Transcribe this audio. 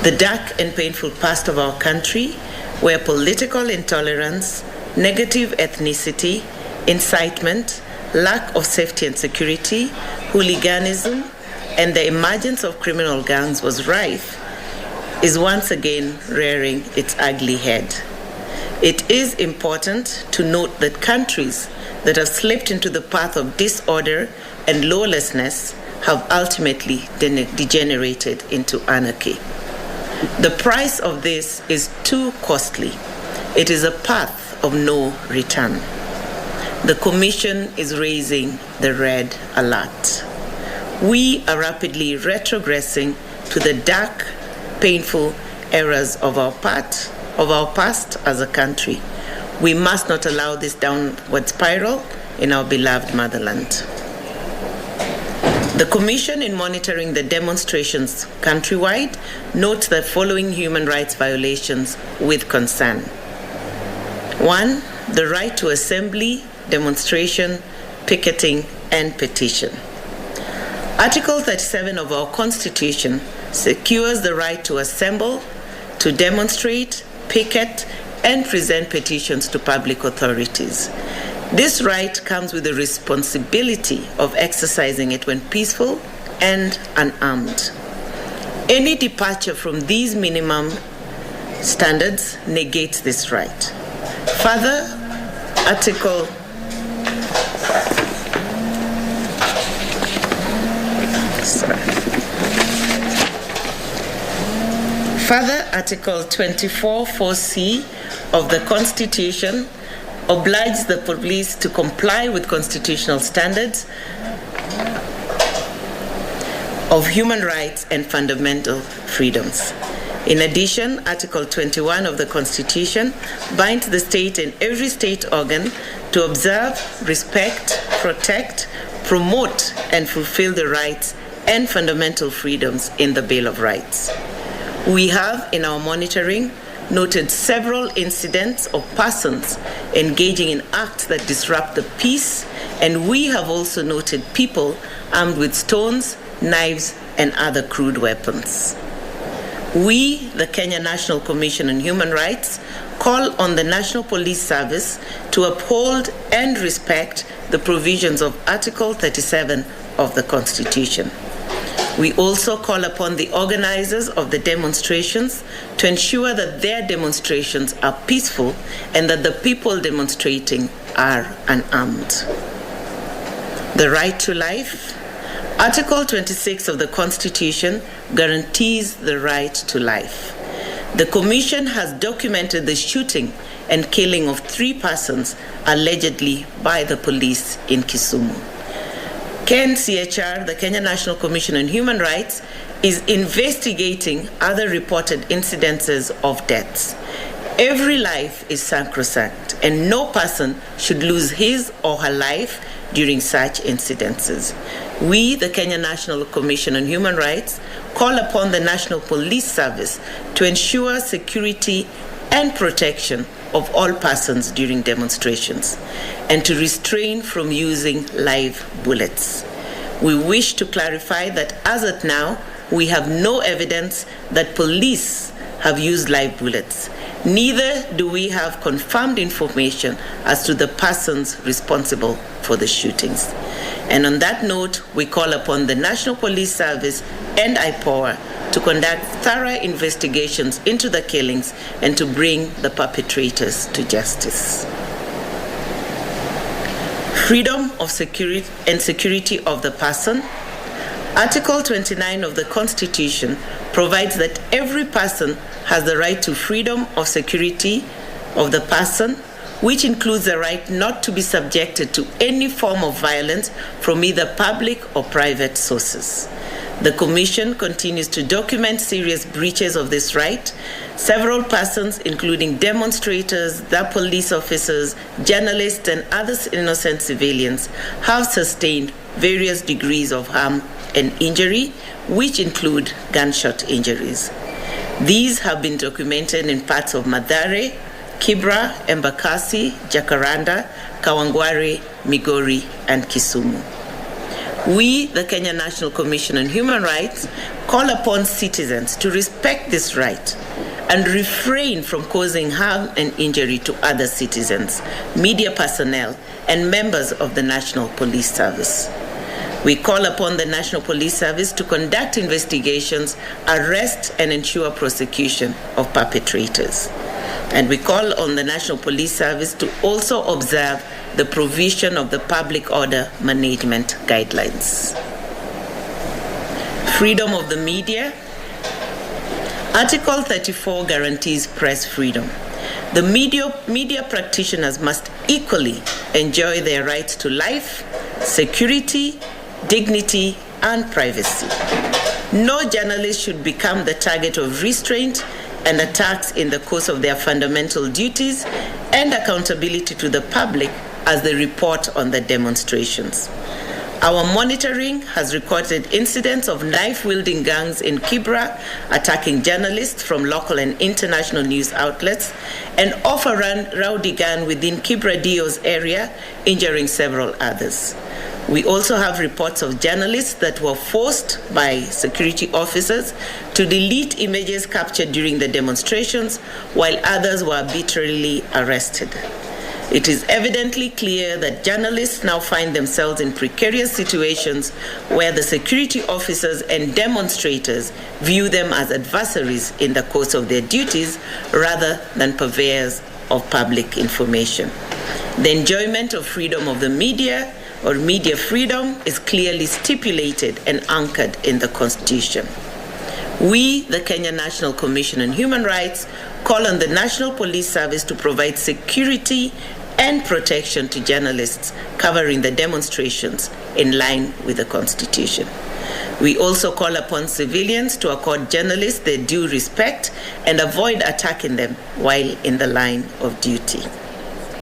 the dark and painful past of our country, where political intolerance, negative ethnicity, incitement, lack of safety and security, hooliganism, and the emergence of criminal gangs was rife, is once again rearing its ugly head. It is important to note that countries that have slipped into the path of disorder and lawlessness have ultimately degenerated into anarchy. The price of this is too costly. It is a path of no return. The Commission is raising the red alert. We are rapidly retrogressing to the dark, painful eras of our past as a country. We must not allow this downward spiral in our beloved motherland. The Commission, in monitoring the demonstrations countrywide, notes the following human rights violations with concern. 1, the right to assembly, demonstration, picketing, and petition. Article 37 of our Constitution secures the right to assemble, to demonstrate, picket, and present petitions to public authorities. This right comes with the responsibility of exercising it when peaceful and unarmed. Any departure from these minimum standards negates this right. Further, Article 24(4)(c) of the Constitution obliges the police to comply with constitutional standards of human rights and fundamental freedoms. In addition, Article 21 of the Constitution binds the state and every state organ to observe, respect, protect, promote, and fulfill the rights and fundamental freedoms in the Bill of Rights. We have, in our monitoring, noted several incidents of persons engaging in acts that disrupt the peace, and we have also noted people armed with stones, knives, and other crude weapons. We, the Kenya National Commission on Human Rights, call on the National Police Service to uphold and respect the provisions of Article 37 of the Constitution. We also call upon the organizers of the demonstrations to ensure that their demonstrations are peaceful and that the people demonstrating are unarmed. The right to life. Article 26 of the Constitution guarantees the right to life. The Commission has documented the shooting and killing of 3 persons allegedly by the police in Kisumu. KNCHR, the Kenya National Commission on Human Rights, is investigating other reported incidences of deaths. Every life is sacrosanct, and no person should lose his or her life during such incidences. We, the Kenya National Commission on Human Rights, call upon the National Police Service to ensure security and protection of all persons during demonstrations, and to restrain from using live bullets. We wish to clarify that as at now, we have no evidence that police have used live bullets. Neither do we have confirmed information as to the persons responsible for the shootings. And on that note, we call upon the National Police Service and IPOA to conduct thorough investigations into the killings and to bring the perpetrators to justice. Freedom of security and security of the person. Article 29 of the Constitution provides that every person has the right to freedom of security of the person, which includes the right not to be subjected to any form of violence from either public or private sources. The Commission continues to document serious breaches of this right. Several persons, including demonstrators, the police officers, journalists, and other innocent civilians, have sustained various degrees of harm and injury, which include gunshot injuries. These have been documented in parts of Mathare, Kibra, Embakasi, Jacaranda, Kawangware, Migori, and Kisumu. We, the Kenya National Commission on Human Rights, call upon citizens to respect this right and refrain from causing harm and injury to other citizens, media personnel, and members of the National Police Service. We call upon the National Police Service to conduct investigations, arrest, and ensure prosecution of perpetrators. And we call on the National Police Service to also observe the provision of the Public Order Management Guidelines. Freedom of the media. Article 34 guarantees press freedom. The media practitioners must equally enjoy their rights to life, security, dignity, and privacy. No journalist should become the target of restraint and attacks in the course of their fundamental duties and accountability to the public as they report on the demonstrations. Our monitoring has recorded incidents of knife-wielding gangs in Kibra attacking journalists from local and international news outlets, and of a rowdy gang within Kibra Dio's area, injuring several others. We also have reports of journalists that were forced by security officers to delete images captured during the demonstrations, while others were arbitrarily arrested. It is evidently clear that journalists now find themselves in precarious situations where the security officers and demonstrators view them as adversaries in the course of their duties rather than purveyors of public information. The enjoyment of freedom of the media or media freedom is clearly stipulated and anchored in the Constitution. We, the Kenya National Commission on Human Rights, call on the National Police Service to provide security and protection to journalists covering the demonstrations in line with the Constitution. We also call upon civilians to accord journalists their due respect and avoid attacking them while in the line of duty.